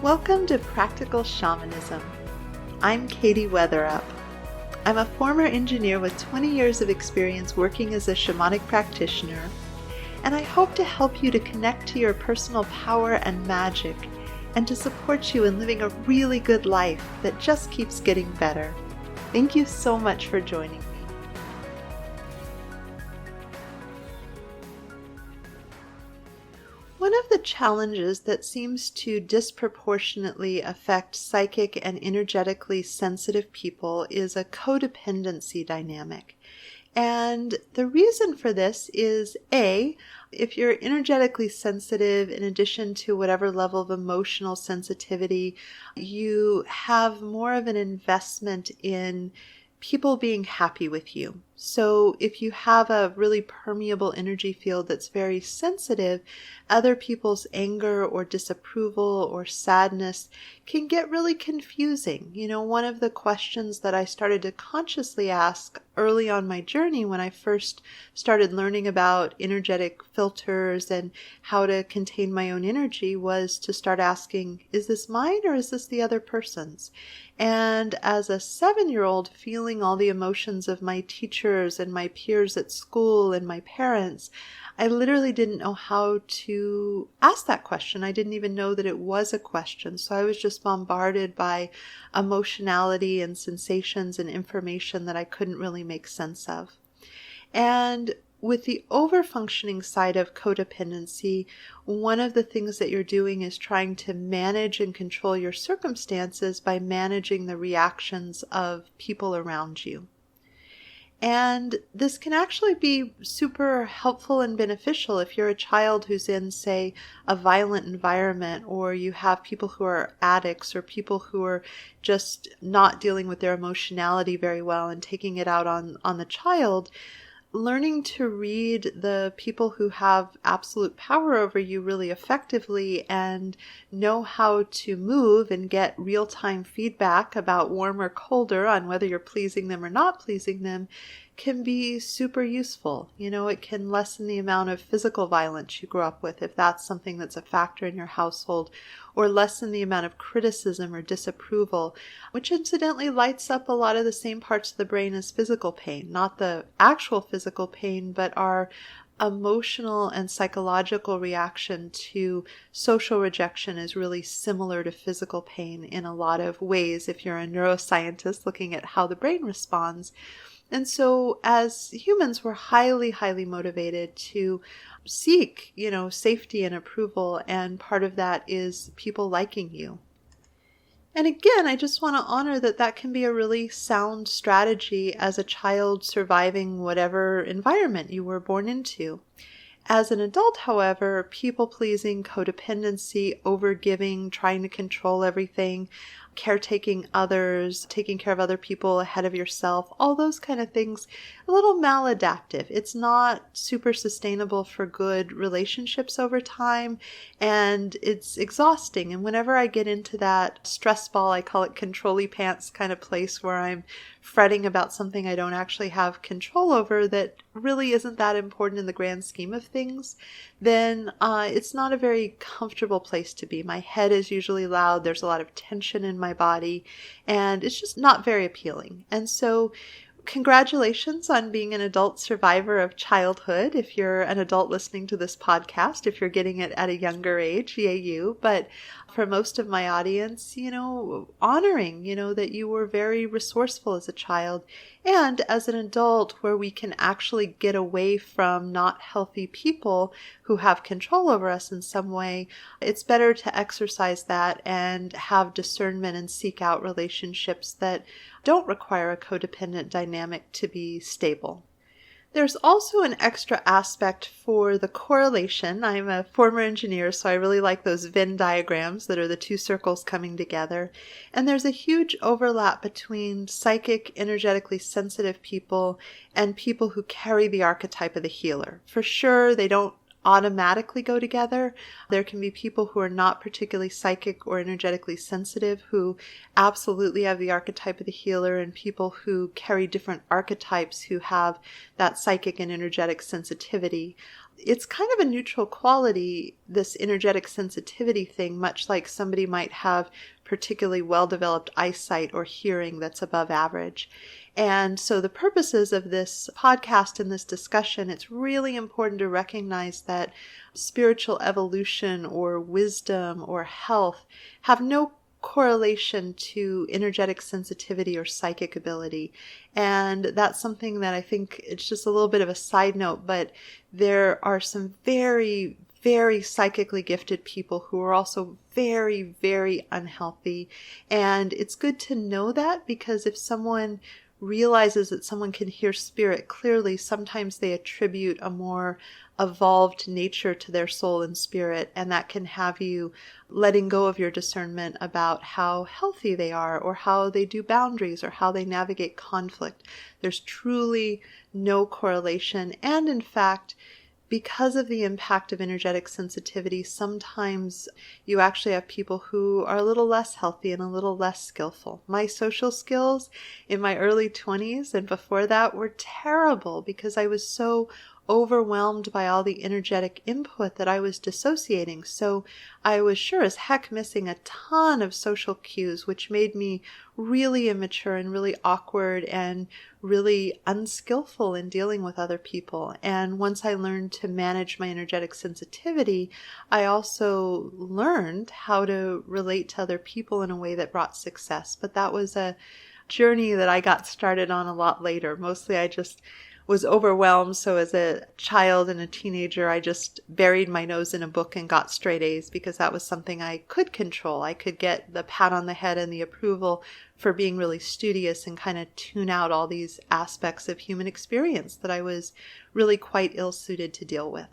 Welcome to Practical Shamanism. I'm Katie Weatherup. I'm a former engineer with 20 years of experience working as a shamanic practitioner, and I hope to help you to connect to your personal power and magic, and to support you in living a really good life that just keeps getting better. Thank you so much for joining me. One of the challenges that seems to disproportionately affect psychic and energetically sensitive people is a codependency dynamic. And the reason for this is if you're energetically sensitive, in addition to whatever level of emotional sensitivity, you have more of an investment in people being happy with you. So if you have a really permeable energy field that's very sensitive, other people's anger or disapproval or sadness can get really confusing. One of the questions that I started to consciously ask early on my journey when I first started learning about energetic filters and how to contain my own energy was to start asking, is this mine or is this the other person's? And as a 7-year-old, feeling all the emotions of my teachers and my peers at school and my parents, I literally didn't know how to ask that question. I didn't even know that it was a question. So I was just bombarded by emotionality and sensations and information that I couldn't really make sense of. And with the over-functioning side of codependency, one of the things that you're doing is trying to manage and control your circumstances by managing the reactions of people around you. And this can actually be super helpful and beneficial if you're a child who's in, say, a violent environment, or you have people who are addicts or people who are just not dealing with their emotionality very well and taking it out on the child. Learning to read the people who have absolute power over you really effectively and know how to move and get real-time feedback about warm or colder on whether you're pleasing them or not pleasing them can be super useful. It can lessen the amount of physical violence you grow up with if that's something that's a factor in your household, or lessen the amount of criticism or disapproval, which incidentally lights up a lot of the same parts of the brain as physical pain. Not the actual physical pain, but our emotional and psychological reaction to social rejection is really similar to physical pain in a lot of ways if you're a neuroscientist looking at how the brain responds. And so as humans, we're highly, highly motivated to seek, safety and approval. And part of that is people liking you. And again, I just want to honor that can be a really sound strategy as a child surviving whatever environment you were born into. As an adult, however, people-pleasing, codependency, overgiving, trying to control everything, caretaking others, taking care of other people ahead of yourself, all those kind of things, a little maladaptive. It's not super sustainable for good relationships over time, and it's exhausting. And whenever I get into that stress ball, I call it control-y pants kind of place where I'm fretting about something I don't actually have control over that really isn't that important in the grand scheme of things, then it's not a very comfortable place to be. My head is usually loud. There's a lot of tension in my body, and it's just not very appealing. And so congratulations on being an adult survivor of childhood. If you're an adult listening to this podcast, if you're getting it at a younger age, yay you. But for most of my audience, honoring, that you were very resourceful as a child, and as an adult where we can actually get away from not healthy people who have control over us in some way. It's better to exercise that and have discernment and seek out relationships that don't require a codependent dynamic to be stable. There's also an extra aspect for the correlation. I'm a former engineer, so I really like those Venn diagrams that are the two circles coming together. And there's a huge overlap between psychic, energetically sensitive people and people who carry the archetype of the healer. For sure, they don't automatically go together. There can be people who are not particularly psychic or energetically sensitive who absolutely have the archetype of the healer, and people who carry different archetypes who have that psychic and energetic sensitivity. It's kind of a neutral quality, this energetic sensitivity thing, much like somebody might have particularly well-developed eyesight or hearing that's above average. And so the purposes of this podcast and this discussion, it's really important to recognize that spiritual evolution or wisdom or health have no correlation to energetic sensitivity or psychic ability. And that's something that I think it's just a little bit of a side note, but there are some very, very psychically gifted people who are also very, very unhealthy. And it's good to know that, because if someone realizes that someone can hear spirit clearly, sometimes they attribute a more evolved nature to their soul and spirit, and that can have you letting go of your discernment about how healthy they are, or how they do boundaries, or how they navigate conflict. There's truly no correlation. And in fact, because of the impact of energetic sensitivity, sometimes you actually have people who are a little less healthy and a little less skillful. My social skills in my early 20s and before that were terrible because I was so overwhelmed by all the energetic input that I was dissociating. So I was sure as heck missing a ton of social cues, which made me really immature and really awkward and really unskillful in dealing with other people. And once I learned to manage my energetic sensitivity, I also learned how to relate to other people in a way that brought success. But that was a journey that I got started on a lot later. Mostly I just was overwhelmed. So as a child and a teenager, I just buried my nose in a book and got straight A's because that was something I could control. I could get the pat on the head and the approval for being really studious and kind of tune out all these aspects of human experience that I was really quite ill-suited to deal with.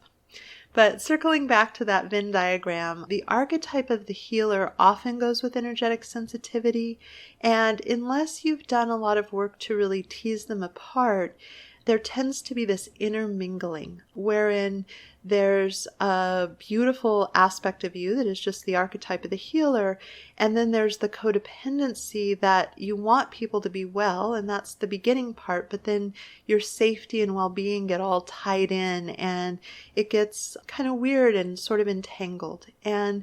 But circling back to that Venn diagram, the archetype of the healer often goes with energetic sensitivity. And unless you've done a lot of work to really tease them apart, there tends to be this intermingling wherein there's a beautiful aspect of you that is just the archetype of the healer, and then there's the codependency that you want people to be well, and that's the beginning part, but then your safety and well-being get all tied in, and it gets kind of weird and sort of entangled. And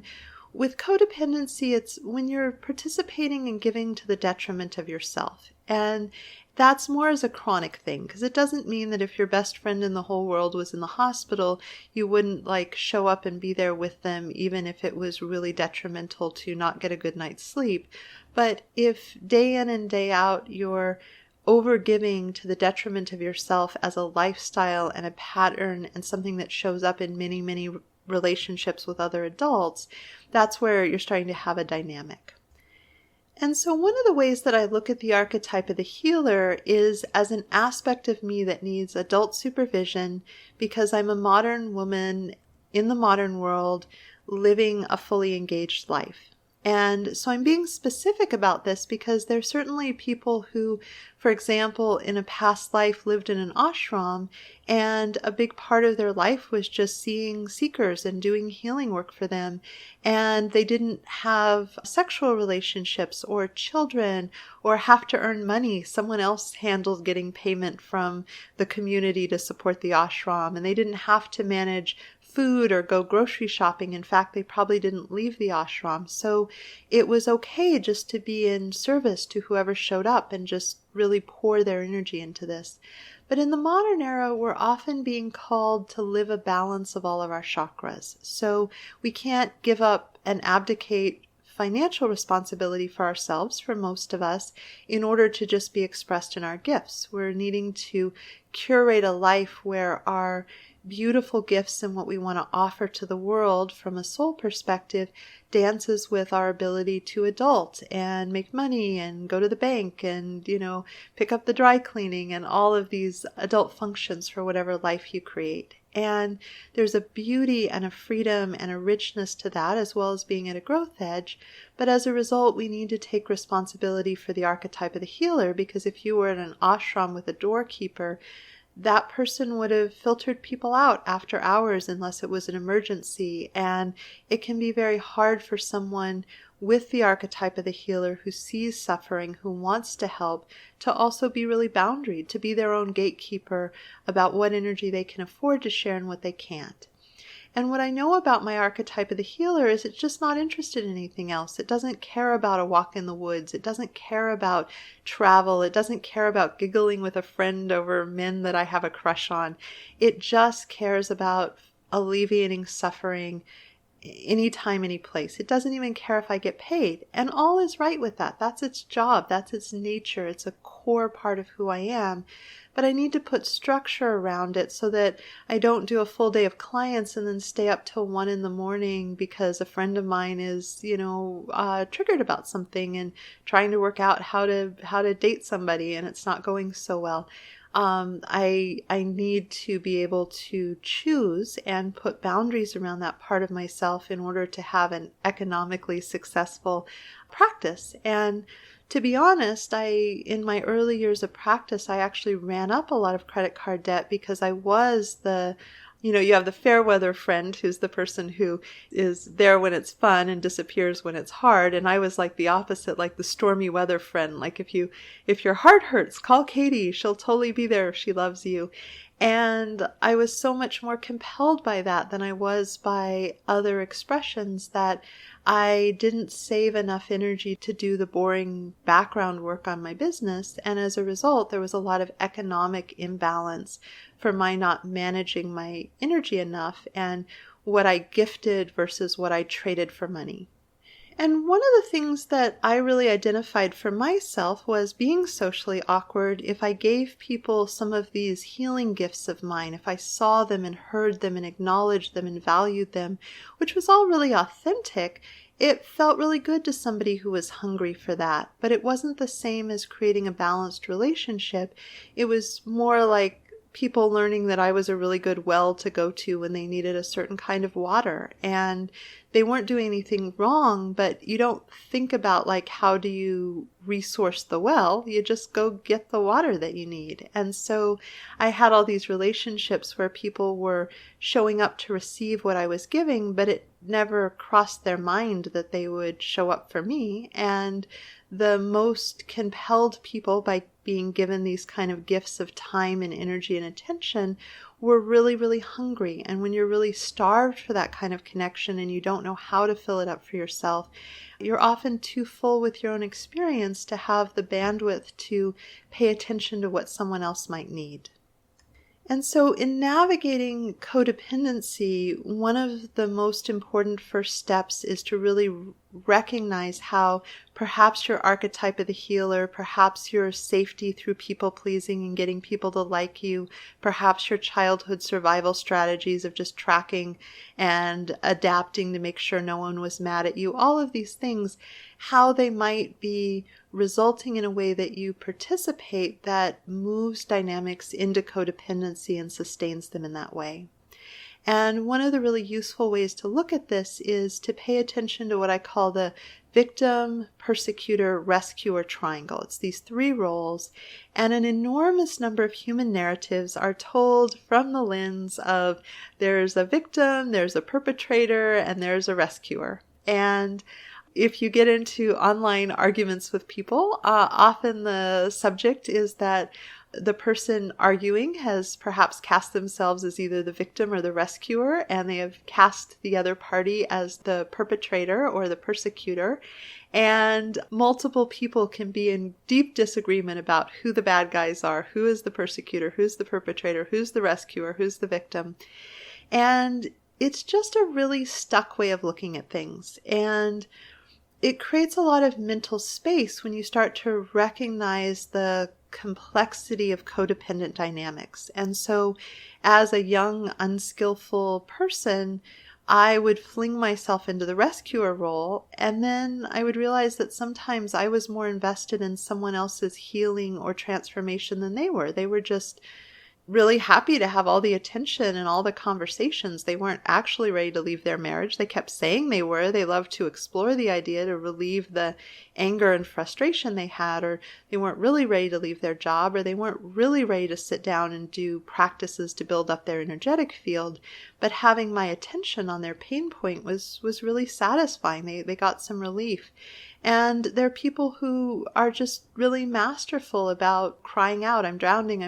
with codependency, it's when you're participating and giving to the detriment of yourself. And that's more as a chronic thing, because it doesn't mean that if your best friend in the whole world was in the hospital, you wouldn't show up and be there with them, even if it was really detrimental to not get a good night's sleep. But if day in and day out you're overgiving to the detriment of yourself as a lifestyle and a pattern and something that shows up in many, many relationships with other adults, that's where you're starting to have a dynamic. And so one of the ways that I look at the archetype of the healer is as an aspect of me that needs adult supervision, because I'm a modern woman in the modern world living a fully engaged life. And so I'm being specific about this because there's certainly people who, for example, in a past life lived in an ashram, and a big part of their life was just seeing seekers and doing healing work for them. And they didn't have sexual relationships or children or have to earn money. Someone else handled getting payment from the community to support the ashram, and they didn't have to manage food or go grocery shopping. In fact, they probably didn't leave the ashram. So it was okay just to be in service to whoever showed up and just really pour their energy into this. But in the modern era, we're often being called to live a balance of all of our chakras. So we can't give up and abdicate financial responsibility for ourselves, for most of us, in order to just be expressed in our gifts. We're needing to curate a life where our beautiful gifts and what we want to offer to the world from a soul perspective dances with our ability to adult and make money and go to the bank and, pick up the dry cleaning and all of these adult functions for whatever life you create. And there's a beauty and a freedom and a richness to that, as well as being at a growth edge. But as a result, we need to take responsibility for the archetype of the healer, because if you were in an ashram with a doorkeeper, that person would have filtered people out after hours unless it was an emergency. And it can be very hard for someone with the archetype of the healer who sees suffering, who wants to help, to also be really boundaried, to be their own gatekeeper about what energy they can afford to share and what they can't. And what I know about my archetype of the healer is it's just not interested in anything else. It doesn't care about a walk in the woods. It doesn't care about travel. It doesn't care about giggling with a friend over men that I have a crush on. It just cares about alleviating suffering anytime, any place. It doesn't even care if I get paid. And all is right with that. That's its job. That's its nature. It's a core part of who I am. But I need to put structure around it so that I don't do a full day of clients and then stay up till 1 a.m. because a friend of mine is, triggered about something and trying to work out how to date somebody, and it's not going so well. I need to be able to choose and put boundaries around that part of myself in order to have an economically successful practice. And to be honest, in my early years of practice, I actually ran up a lot of credit card debt because I was you have the fair weather friend who's the person who is there when it's fun and disappears when it's hard. And I was like the opposite, like the stormy weather friend. Like if your heart hurts, call Katie. She'll totally be there if she loves you. And I was so much more compelled by that than I was by other expressions that I didn't save enough energy to do the boring background work on my business. And as a result, there was a lot of economic imbalance for my not managing my energy enough and what I gifted versus what I traded for money. And one of the things that I really identified for myself was being socially awkward if I gave people some of these healing gifts of mine, if I saw them and heard them and acknowledged them and valued them, which was all really authentic. It felt really good to somebody who was hungry for that, but it wasn't the same as creating a balanced relationship. It was more like people learning that I was a really good well to go to when they needed a certain kind of water. And they weren't doing anything wrong, but you don't think about like, how do you resource the well? You just go get the water that you need. And so I had all these relationships where people were showing up to receive what I was giving, but it never crossed their mind that they would show up for me. And the most compelled people by being given these kind of gifts of time and energy and attention were really, really hungry. And when you're really starved for that kind of connection and you don't know how to fill it up for yourself, you're often too full with your own experience to have the bandwidth to pay attention to what someone else might need. And so in navigating codependency, one of the most important first steps is to really recognize how perhaps your archetype of the healer, perhaps your safety through people pleasing and getting people to like you, perhaps your childhood survival strategies of just tracking and adapting to make sure no one was mad at you, all of these things, how they might be resulting in a way that you participate that moves dynamics into codependency and sustains them in that way. And one of the really useful ways to look at this is to pay attention to what I call the victim, persecutor, rescuer triangle. It's these 3 roles, and an enormous number of human narratives are told from the lens of there's a victim, there's a perpetrator, and there's a rescuer. And if you get into online arguments with people, often the subject is that the person arguing has perhaps cast themselves as either the victim or the rescuer, and they have cast the other party as the perpetrator or the persecutor. And multiple people can be in deep disagreement about who the bad guys are, who is the persecutor, who's the perpetrator, who's the rescuer, who's the victim. And it's just a really stuck way of looking at things. And it creates a lot of mental space when you start to recognize the complexity of codependent dynamics. And so as a young, unskillful person, I would fling myself into the rescuer role, and then I would realize that sometimes I was more invested in someone else's healing or transformation than they were. They were just really happy to have all the attention and all the conversations. They weren't actually ready to leave their marriage. They kept saying they were. They loved to explore the idea to relieve the anger and frustration they had, or they weren't really ready to leave their job, or they weren't really ready to sit down and do practices to build up their energetic field. But having my attention on their pain point was really satisfying. They got some relief. And there are people who are just really masterful about crying out, I'm drowning,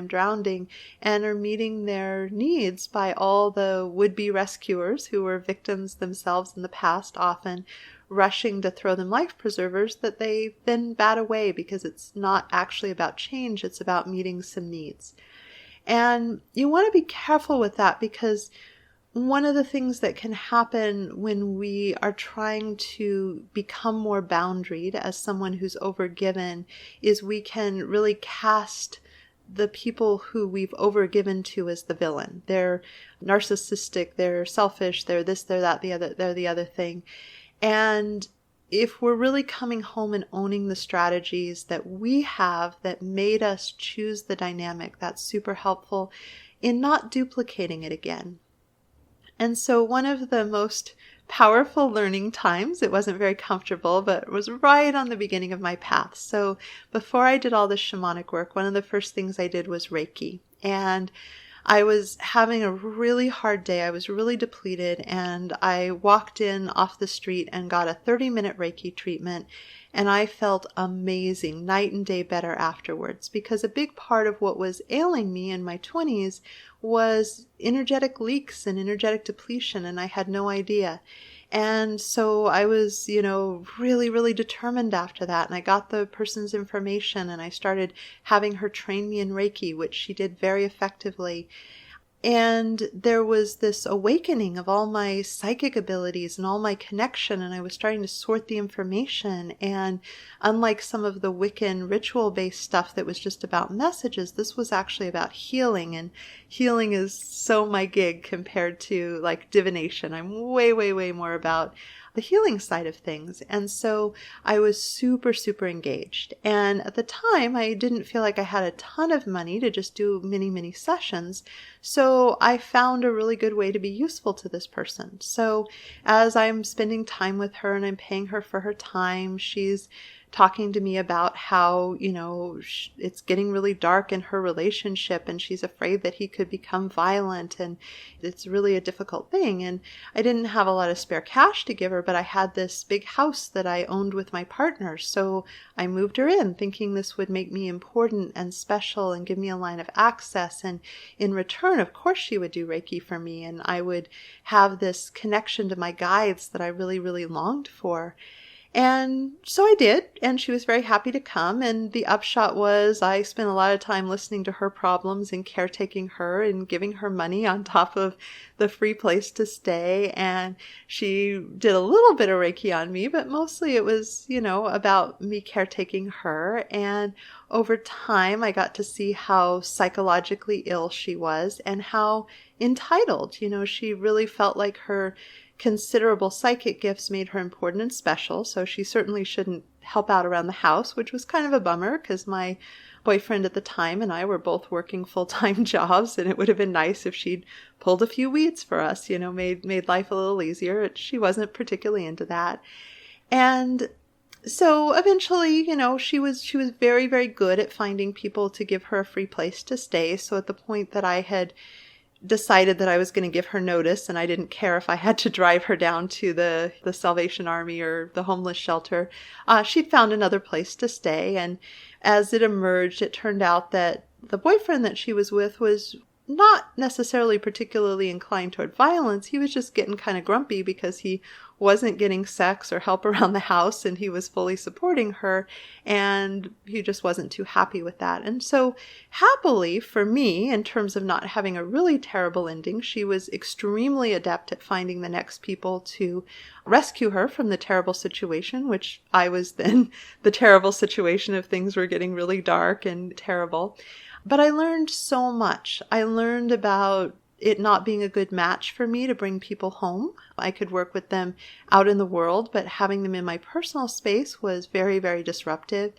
and are meeting their needs by all the would-be rescuers who were victims themselves in the past, often rushing to throw them life preservers that they then bat away because it's not actually about change, it's about meeting some needs. And you want to be careful with that, because one of the things that can happen when we are trying to become more boundaried as someone who's overgiven is we can really cast the people who we've overgiven to as the villain. They're narcissistic, they're selfish, they're this, they're that, they're the other thing. And if we're really coming home and owning the strategies that we have that made us choose the dynamic, that's super helpful in not duplicating it again. And so one of the most powerful learning times, it wasn't very comfortable, but it was right on the beginning of my path. So before I did all this shamanic work, one of the first things I did was Reiki. And I was having a really hard day. I was really depleted, and I walked in off the street and got a 30-minute Reiki treatment, and I felt amazing, night and day better afterwards, because a big part of what was ailing me in my 20s was energetic leaks and energetic depletion, and I had no idea. And so I was, really, really determined after that. And I got the person's information and I started having her train me in Reiki, which she did very effectively. And there was this awakening of all my psychic abilities and all my connection, and I was starting to sort the information. And unlike some of the Wiccan ritual-based stuff that was just about messages, this was actually about healing, and healing is so my gig compared to like divination. I'm way, way, way more about the healing side of things. And so I was super, super engaged. And at the time, I didn't feel like I had a ton of money to just do many, many sessions. So I found a really good way to be useful to this person. So as I'm spending time with her and I'm paying her for her time, she's talking to me about how, it's getting really dark in her relationship and she's afraid that he could become violent, and it's really a difficult thing. And I didn't have a lot of spare cash to give her, but I had this big house that I owned with my partner. So I moved her in thinking this would make me important and special and give me a line of access. And in return, of course, she would do Reiki for me, and I would have this connection to my guides that I really, really longed for. And so I did, and she was very happy to come, and the upshot was I spent a lot of time listening to her problems and caretaking her and giving her money on top of the free place to stay, and she did a little bit of Reiki on me, but mostly it was, about me caretaking her. And over time, I got to see how psychologically ill she was and how entitled, she really felt like her considerable psychic gifts made her important and special, so she certainly shouldn't help out around the house, which was kind of a bummer because my boyfriend at the time and I were both working full-time jobs, and it would have been nice if she'd pulled a few weeds for us, made life a little easier. She wasn't particularly into that. And so eventually, she was very, very good at finding people to give her a free place to stay. So at the point that I had decided that I was going to give her notice, and I didn't care if I had to drive her down to the Salvation Army or the homeless shelter, she'd found another place to stay. And as it emerged, it turned out that the boyfriend that she was with was not necessarily particularly inclined toward violence. He was just getting kind of grumpy because he wasn't getting sex or help around the house, and he was fully supporting her, and he just wasn't too happy with that. And so happily for me, in terms of not having a really terrible ending, she was extremely adept at finding the next people to rescue her from the terrible situation, which I was then the terrible situation if things were getting really dark and terrible. But I learned so much. I learned about it not being a good match for me to bring people home. I could work with them out in the world, but having them in my personal space was very, very disruptive.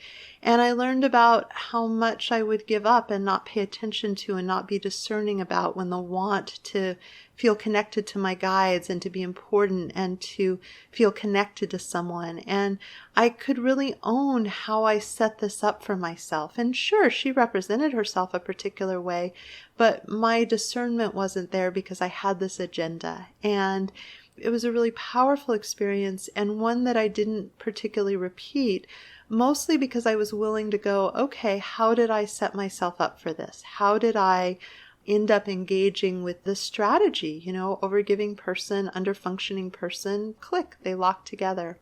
And I learned about how much I would give up and not pay attention to and not be discerning about when the want to feel connected to my guides and to be important and to feel connected to someone. And I could really own how I set this up for myself. And sure, she represented herself a particular way, but my discernment wasn't there because I had this agenda. And it was a really powerful experience, and one that I didn't particularly repeat, mostly because I was willing to go, okay, how did I set myself up for this? How did I end up engaging with this strategy? Overgiving person, underfunctioning person, click, they lock together.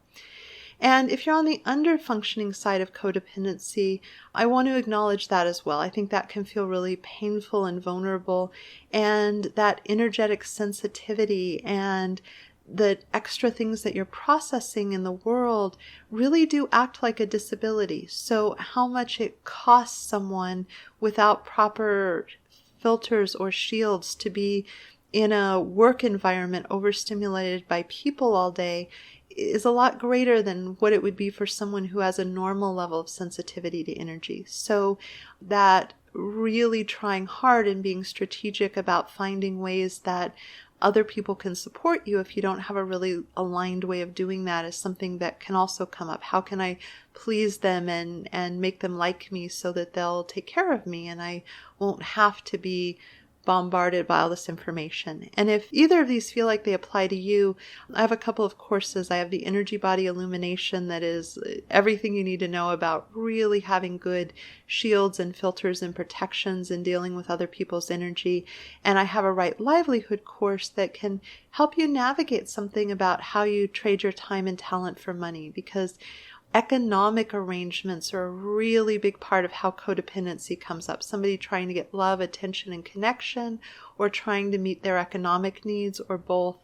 And if you're on the under-functioning side of codependency, I want to acknowledge that as well. I think that can feel really painful and vulnerable, and that energetic sensitivity and the extra things that you're processing in the world really do act like a disability. So how much it costs someone without proper filters or shields to be in a work environment overstimulated by people all day is a lot greater than what it would be for someone who has a normal level of sensitivity to energy. So that really trying hard and being strategic about finding ways that other people can support you if you don't have a really aligned way of doing that is something that can also come up. How can I please them and make them like me so that they'll take care of me and I won't have to be bombarded by all this information? And if either of these feel like they apply to you, I have a couple of courses. I have the Energy Body Illumination that is everything you need to know about really having good shields and filters and protections and dealing with other people's energy. And I have a Right Livelihood course that can help you navigate something about how you trade your time and talent for money, because economic arrangements are a really big part of how codependency comes up. Somebody trying to get love, attention, and connection, or trying to meet their economic needs, or both,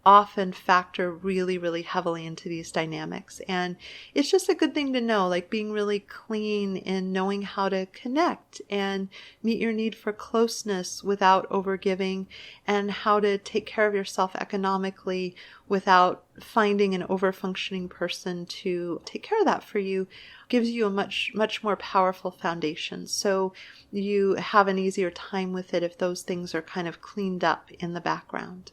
often factor really, really heavily into these dynamics. And it's just a good thing to know, like being really clean in knowing how to connect and meet your need for closeness without overgiving, and how to take care of yourself economically without finding an overfunctioning person to take care of that for you, gives you a much, much more powerful foundation. So you have an easier time with it if those things are kind of cleaned up in the background.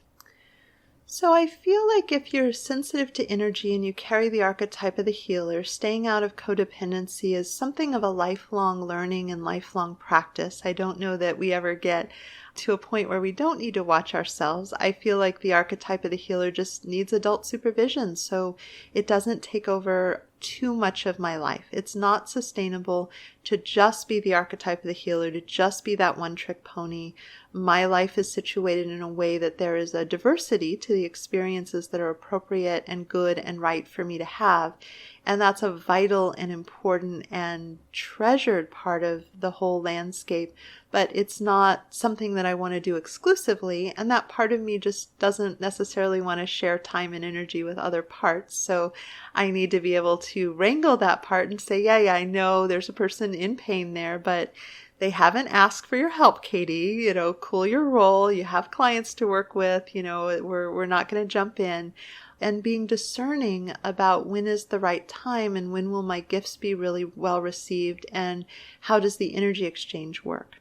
So I feel like if you're sensitive to energy and you carry the archetype of the healer, staying out of codependency is something of a lifelong learning and lifelong practice. I don't know that we ever get to a point where we don't need to watch ourselves. I feel like the archetype of the healer just needs adult supervision, so it doesn't take over too much of my life. It's not sustainable to just be the archetype of the healer, to just be that one-trick pony. My life is situated in a way that there is a diversity to the experiences that are appropriate and good and right for me to have. And that's a vital and important and treasured part of the whole landscape. But it's not something that I want to do exclusively. And that part of me just doesn't necessarily want to share time and energy with other parts. So I need to be able to wrangle that part and say, yeah, I know there's a person in pain there, but they haven't asked for your help, Katie. Cool your roll. You have clients to work with. We're not going to jump in. And being discerning about when is the right time and when will my gifts be really well received and how does the energy exchange work.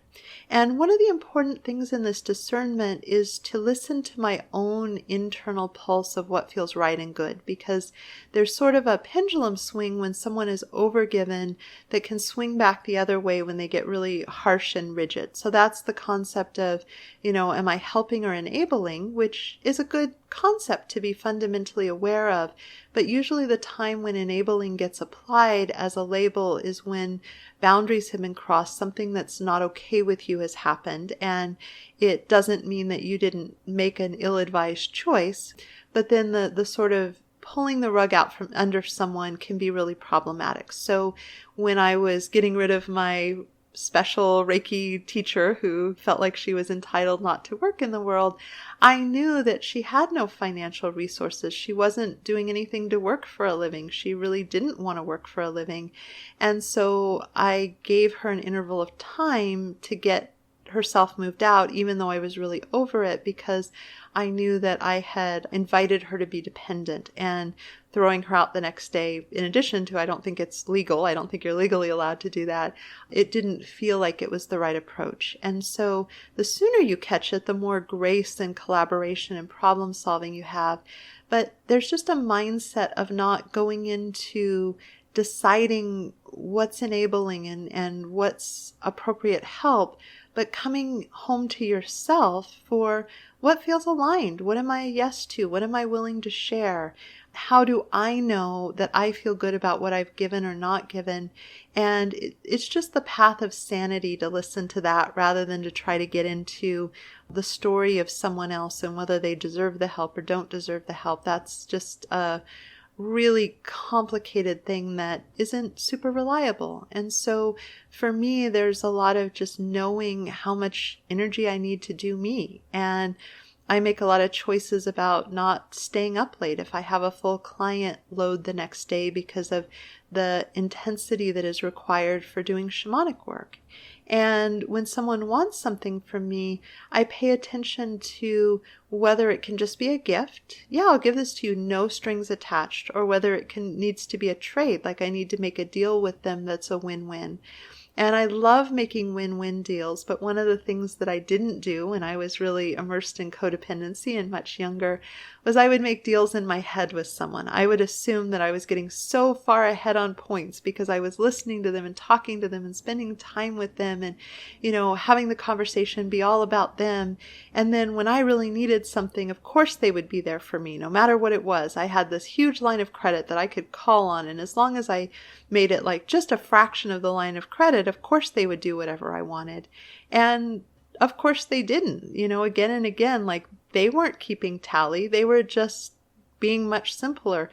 And one of the important things in this discernment is to listen to my own internal pulse of what feels right and good, because there's sort of a pendulum swing when someone is overgiven that can swing back the other way when they get really harsh and rigid. So that's the concept of, am I helping or enabling, which is a good concept to be fundamentally aware of. But usually the time when enabling gets applied as a label is when boundaries have been crossed, something that's not okay with you has happened, and it doesn't mean that you didn't make an ill-advised choice, but then the sort of pulling the rug out from under someone can be really problematic. So when I was getting rid of my special Reiki teacher who felt like she was entitled not to work in the world, I knew that she had no financial resources. She wasn't doing anything to work for a living. She really didn't want to work for a living. And so I gave her an interval of time to get herself moved out, even though I was really over it, because I knew that I had invited her to be dependent. And throwing her out the next day, in addition to I don't think it's legal. I don't think you're legally allowed to do that. It didn't feel like it was the right approach. And so the sooner you catch it, the more grace and collaboration and problem solving you have. But there's just a mindset of not going into deciding what's enabling and what's appropriate help, but coming home to yourself for what feels aligned. What am I a yes to? What am I willing to share? How do I know that I feel good about what I've given or not given? And it's just the path of sanity to listen to that rather than to try to get into the story of someone else and whether they deserve the help or don't deserve the help. That's just a really complicated thing that isn't super reliable. And so for me, there's a lot of just knowing how much energy I need to do me. And I make a lot of choices about not staying up late if I have a full client load the next day because of the intensity that is required for doing shamanic work. And when someone wants something from me, I pay attention to whether it can just be a gift. Yeah, I'll give this to you, no strings attached. Or whether it needs to be a trade, like I need to make a deal with them that's a win-win. And I love making win-win deals, but one of the things that I didn't do when I was really immersed in codependency and much younger was I would make deals in my head with someone. I would assume that I was getting so far ahead on points because I was listening to them and talking to them and spending time with them and, having the conversation be all about them. And then when I really needed something, of course they would be there for me, no matter what it was. I had this huge line of credit that I could call on, and as long as I made it like just a fraction of the line of credit, of course they would do whatever I wanted. And of course they didn't, again and again, like they weren't keeping tally. They were just being much simpler.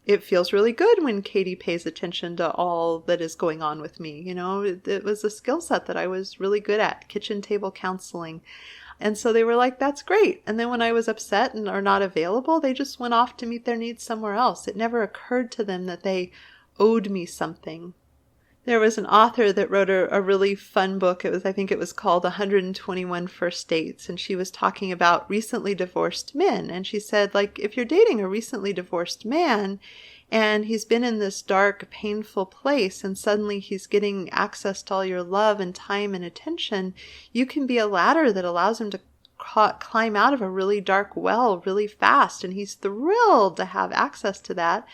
It feels really good when Katie pays attention to all that is going on with me. It was a skill set that I was really good at, kitchen table counseling. And so they were like, that's great. And then when I was upset and or not available, they just went off to meet their needs somewhere else. It never occurred to them that they owed me something. There was an author that wrote a really fun book. I think it was called 121 First Dates. And she was talking about recently divorced men. And she said, like, if you're dating a recently divorced man and he's been in this dark, painful place and suddenly he's getting access to all your love and time and attention, you can be a ladder that allows him to climb out of a really dark well really fast. And he's thrilled to have access to that.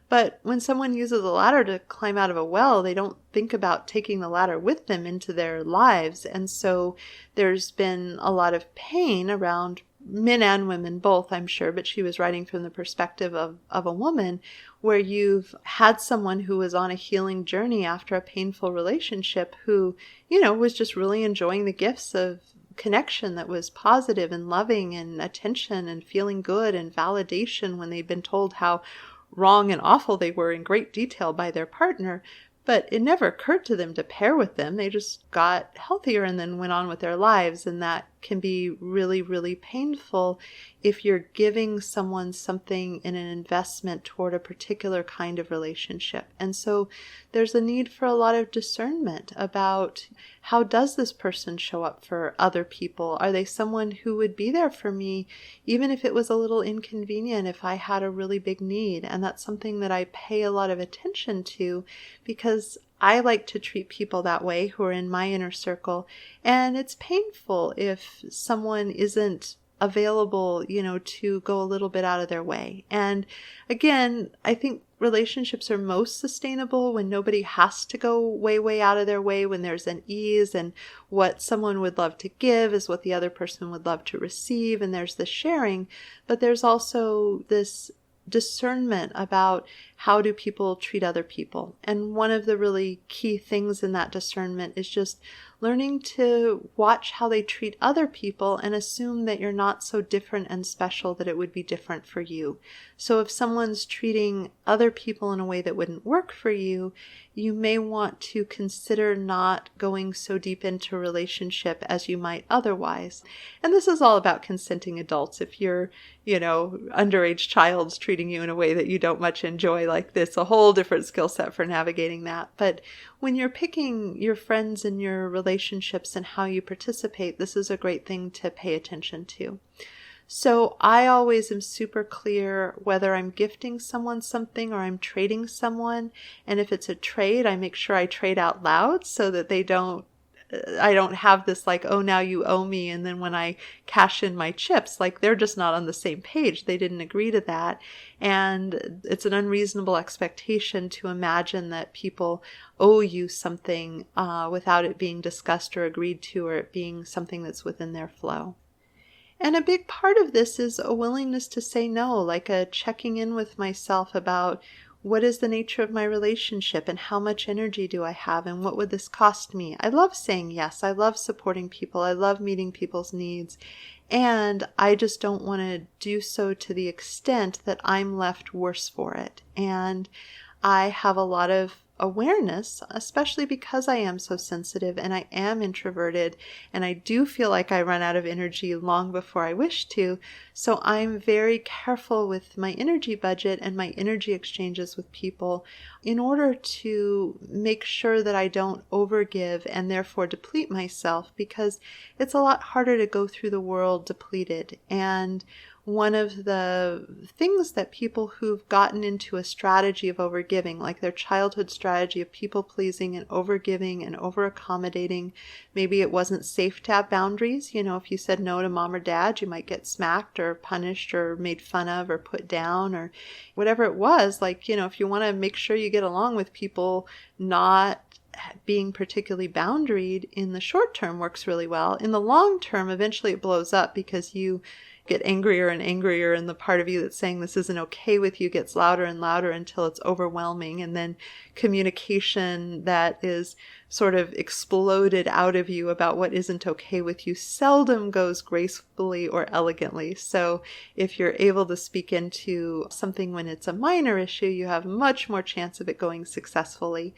But when someone uses a ladder to climb out of a well, they don't think about taking the ladder with them into their lives. And so there's been a lot of pain around men and women both, I'm sure, but she was writing from the perspective of a woman, where you've had someone who was on a healing journey after a painful relationship who, was just really enjoying the gifts of connection that was positive and loving and attention and feeling good and validation when they'd been told how wrong and awful they were in great detail by their partner, but it never occurred to them to pair with them. They just got healthier and then went on with their lives. And that can be really, really painful if you're giving someone something in an investment toward a particular kind of relationship. And so there's a need for a lot of discernment about how does this person show up for other people? Are they someone who would be there for me, even if it was a little inconvenient, if I had a really big need? And that's something that I pay a lot of attention to because I like to treat people that way who are in my inner circle. And it's painful if someone isn't available, to go a little bit out of their way. And again, I think relationships are most sustainable when nobody has to go way, way out of their way, when there's an ease and what someone would love to give is what the other person would love to receive. And there's the sharing, but there's also this discernment about how do people treat other people. And one of the really key things in that discernment is just learning to watch how they treat other people and assume that you're not so different and special that it would be different for you. So if someone's treating other people in a way that wouldn't work for you, you may want to consider not going so deep into a relationship as you might otherwise. And this is all about consenting adults. If your, underage child's treating you in a way that you don't much enjoy like this, a whole different skill set for navigating that. But when you're picking your friends and your relationships and how you participate, this is a great thing to pay attention to. So I always am super clear whether I'm gifting someone something or I'm trading someone. And if it's a trade, I make sure I trade out loud so that I don't have this like, oh, now you owe me. And then when I cash in my chips, like they're just not on the same page. They didn't agree to that. And it's an unreasonable expectation to imagine that people owe you something without it being discussed or agreed to, or it being something that's within their flow. And a big part of this is a willingness to say no, like a checking in with myself about what is the nature of my relationship and how much energy do I have and what would this cost me? I love saying yes. I love supporting people. I love meeting people's needs. And I just don't want to do so to the extent that I'm left worse for it. And I have a lot of awareness, especially because I am so sensitive and I am introverted and I do feel like I run out of energy long before I wish to. So I'm very careful with my energy budget and my energy exchanges with people in order to make sure that I don't overgive and therefore deplete myself, because it's a lot harder to go through the world depleted. And one of the things that people who've gotten into a strategy of overgiving, like their childhood strategy of people pleasing and overgiving and over-accommodating, maybe it wasn't safe to have boundaries. You know, if you said no to mom or dad, you might get smacked or punished or made fun of or put down or whatever it was. Like, you know, if you want to make sure you get along with people, not being particularly boundaried in the short term works really well. In the long term, eventually it blows up because you get angrier and angrier, and the part of you that's saying this isn't okay with you gets louder and louder until it's overwhelming, and then communication that is sort of exploded out of you about what isn't okay with you seldom goes gracefully or elegantly. So if you're able to speak into something when it's a minor issue, you have much more chance of it going successfully.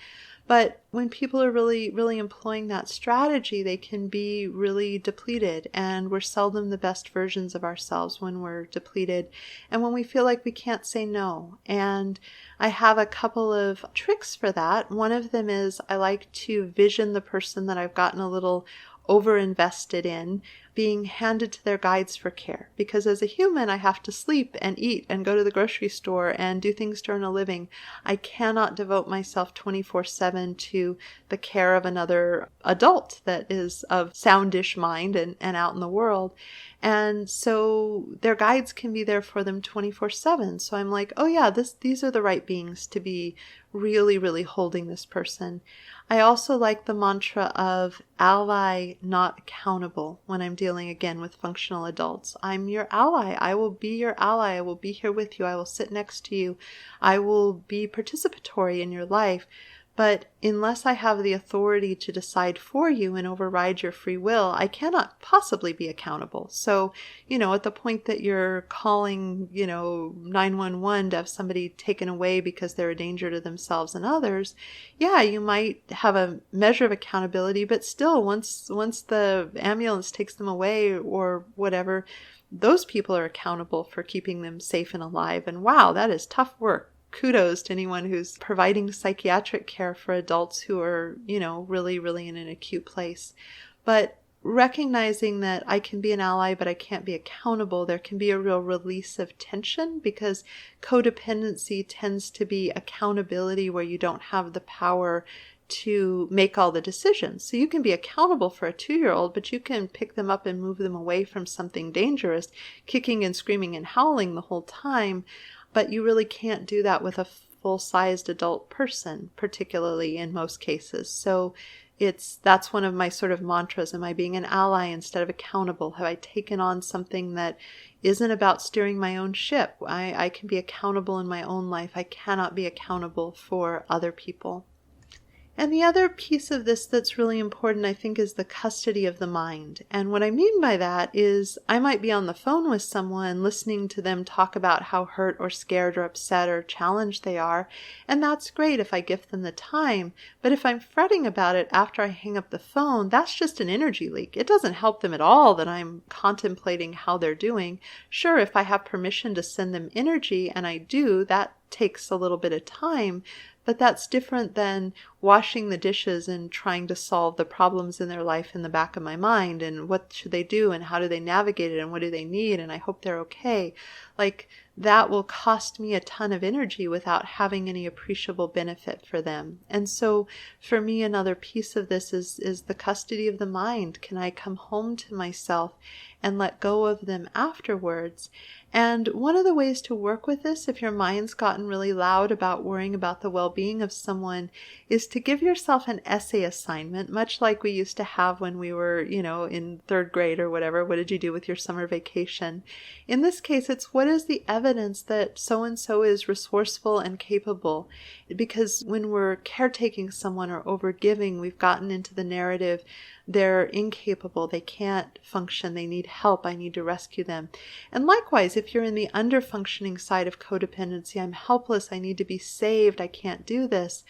But when people are really, really employing that strategy, they can be really depleted, and we're seldom the best versions of ourselves when we're depleted and when we feel like we can't say no. And I have a couple of tricks for that. One of them is I like to vision the person that I've gotten a little over-invested in being handed to their guides for care. Because as a human, I have to sleep and eat and go to the grocery store and do things to earn a living. I cannot devote myself 24/7 to the care of another adult that is of soundish mind and out in the world. And so their guides can be there for them 24/7. So I'm like, oh yeah, these are the right beings to be really, really holding this person. I also like the mantra of ally, not accountable, when I'm dealing again with functional adults. I'm your ally. I will be your ally. I will be here with you. I will sit next to you. I will be participatory in your life. But unless I have the authority to decide for you and override your free will, I cannot possibly be accountable. So, at the point that you're calling, 911 to have somebody taken away because they're a danger to themselves and others, yeah, you might have a measure of accountability, but still, once the ambulance takes them away or whatever, those people are accountable for keeping them safe and alive. And wow, that is tough work. Kudos to anyone who's providing psychiatric care for adults who are, really, really in an acute place. But recognizing that I can be an ally, but I can't be accountable, there can be a real release of tension, because codependency tends to be accountability where you don't have the power to make all the decisions. So you can be accountable for a 2-year-old, but you can pick them up and move them away from something dangerous, kicking and screaming and howling the whole time. But you really can't do that with a full-sized adult person, particularly in most cases. So that's one of my sort of mantras. Am I being an ally instead of accountable? Have I taken on something that isn't about steering my own ship? I can be accountable in my own life. I cannot be accountable for other people. And the other piece of this that's really important, I think, is the custody of the mind. And what I mean by that is I might be on the phone with someone listening to them talk about how hurt or scared or upset or challenged they are. And that's great if I gift them the time. But if I'm fretting about it after I hang up the phone, that's just an energy leak. It doesn't help them at all that I'm contemplating how they're doing. Sure, if I have permission to send them energy, and I do, that takes a little bit of time. But that's different than washing the dishes and trying to solve the problems in their life in the back of my mind, and what should they do and how do they navigate it and what do they need and I hope they're okay. Like, that will cost me a ton of energy without having any appreciable benefit for them. And so for me, another piece of this is the custody of the mind. Can I come home to myself and let go of them afterwards? And one of the ways to work with this, if your mind's gotten really loud about worrying about the well-being of someone, is to give yourself an essay assignment, much like we used to have when we were, in third grade or whatever. What did you do with your summer vacation? In this case, it's what is the evidence that so-and-so is resourceful and capable? Because when we're caretaking someone or overgiving, we've gotten into the narrative, they're incapable, they can't function, they need help, I need to rescue them. And likewise, if you're in the under-functioning side of codependency, I'm helpless, I need to be saved, I can't do this.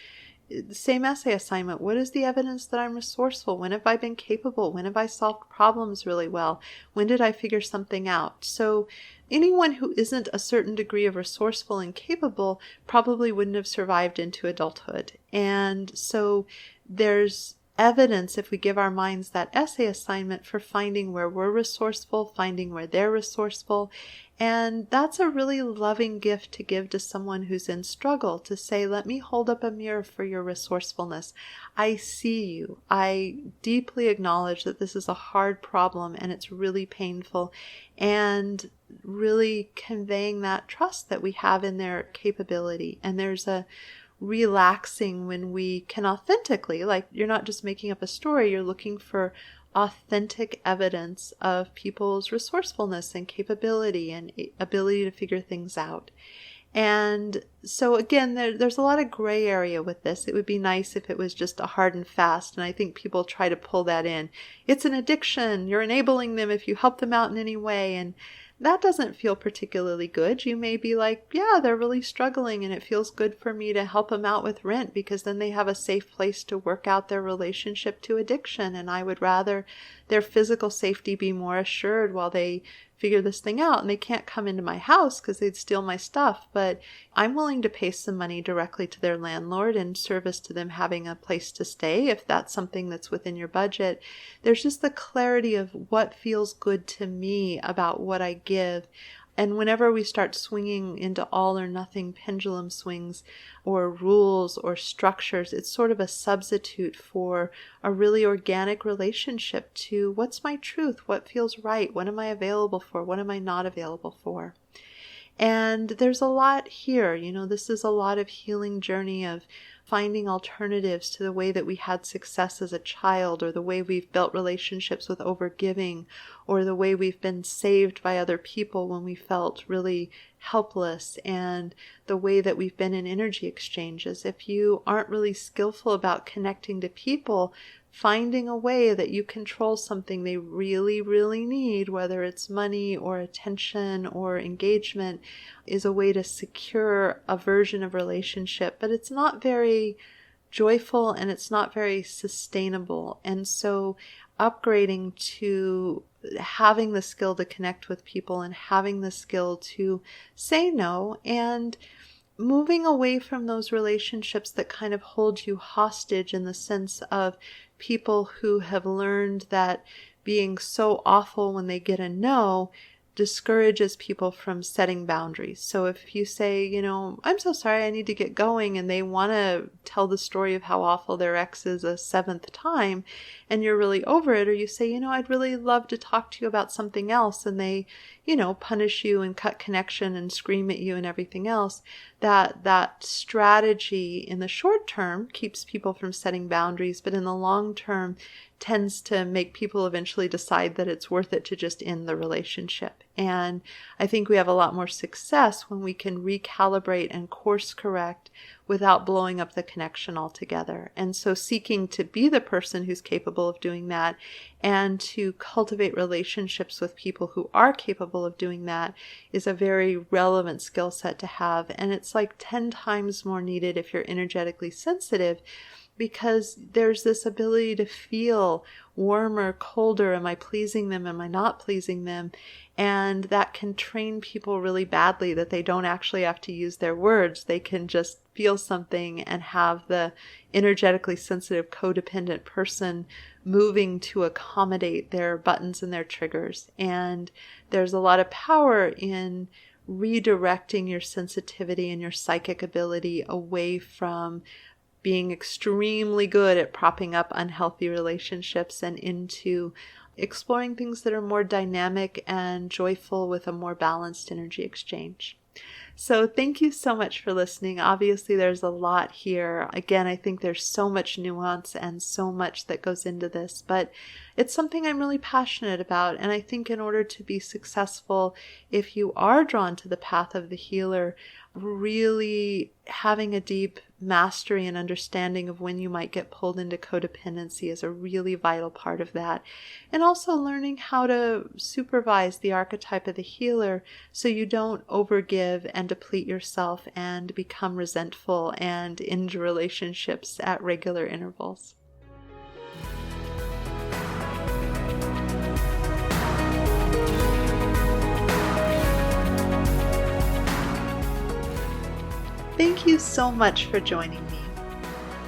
The same essay assignment. What is the evidence that I'm resourceful? When have I been capable? When have I solved problems really well? When did I figure something out? So anyone who isn't a certain degree of resourceful and capable probably wouldn't have survived into adulthood. And so there's evidence, if we give our minds that essay assignment, for finding where we're resourceful, finding where they're resourceful. And that's a really loving gift to give to someone who's in struggle, to say, let me hold up a mirror for your resourcefulness. I see you. I deeply acknowledge that this is a hard problem and it's really painful, and really conveying that trust that we have in their capability. And there's a relaxing when we can authentically, like, you're not just making up a story, you're looking for authentic evidence of people's resourcefulness and capability and ability to figure things out. And so again, there's a lot of gray area with this. It would be nice if it was just a hard and fast, and I think people try to pull that in. It's an addiction, you're enabling them if you help them out in any way, and that doesn't feel particularly good. You may be like, yeah, they're really struggling and it feels good for me to help them out with rent because then they have a safe place to work out their relationship to addiction. And I would rather their physical safety be more assured while they figure this thing out. And they can't come into my house because they'd steal my stuff. But I'm willing to pay some money directly to their landlord in service to them having a place to stay, if that's something that's within your budget. There's just the clarity of what feels good to me about what I give. And whenever we start swinging into all or nothing pendulum swings or rules or structures, it's sort of a substitute for a really organic relationship to what's my truth, what feels right, what am I available for, what am I not available for. And there's a lot here, this is a lot of healing journey of finding alternatives to the way that we had success as a child, or the way we've built relationships with overgiving, or the way we've been saved by other people when we felt really helpless, and the way that we've been in energy exchanges. If you aren't really skillful about connecting to people, finding a way that you control something they really, really need, whether it's money or attention or engagement, is a way to secure a version of relationship. But it's not very joyful and it's not very sustainable. And so upgrading to having the skill to connect with people and having the skill to say no, and moving away from those relationships that kind of hold you hostage, in the sense of people who have learned that being so awful when they get a no discourages people from setting boundaries. So if you say, I'm so sorry, I need to get going, and they want to tell the story of how awful their ex is a seventh time, and you're really over it, or you say, I'd really love to talk to you about something else, and they, punish you and cut connection and scream at you and everything else, that strategy in the short term keeps people from setting boundaries, but in the long term tends to make people eventually decide that it's worth it to just end the relationship. And I think we have a lot more success when we can recalibrate and course correct without blowing up the connection altogether. And so seeking to be the person who's capable of doing that, and to cultivate relationships with people who are capable of doing that, is a very relevant skill set to have. And it's like 10 times more needed if you're energetically sensitive, because there's this ability to feel warmer, colder. Am I pleasing them? Am I not pleasing them? And that can train people really badly, that they don't actually have to use their words. They can just feel something and have the energetically sensitive codependent person moving to accommodate their buttons and their triggers. And there's a lot of power in redirecting your sensitivity and your psychic ability away from being extremely good at propping up unhealthy relationships and into exploring things that are more dynamic and joyful with a more balanced energy exchange. So thank you so much for listening. Obviously, there's a lot here. Again, I think there's so much nuance and so much that goes into this, but it's something I'm really passionate about. And I think in order to be successful, if you are drawn to the path of the healer, really having a deep mastery and understanding of when you might get pulled into codependency is a really vital part of that. And also learning how to supervise the archetype of the healer so you don't overgive and deplete yourself and become resentful and end relationships at regular intervals. Thank you so much for joining me.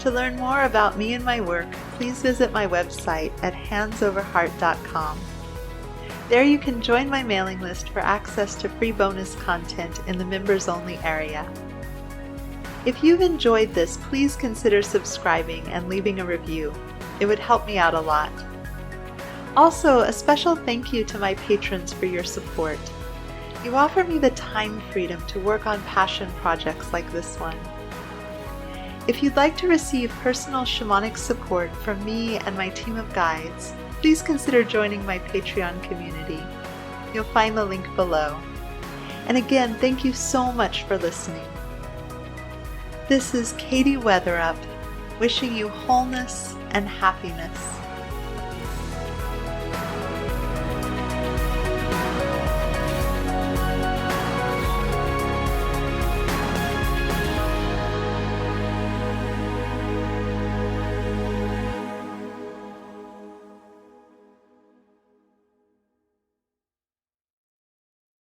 To learn more about me and my work, please visit my website at handsoverheart.com. There you can join my mailing list for access to free bonus content in the members-only area. If you've enjoyed this, please consider subscribing and leaving a review. It would help me out a lot. Also, a special thank you to my patrons for your support. You offer me the time freedom to work on passion projects like this one. If you'd like to receive personal shamanic support from me and my team of guides, please consider joining my Patreon community. You'll find the link below. And again, thank you so much for listening. This is Katie Weatherup, wishing you wholeness and happiness.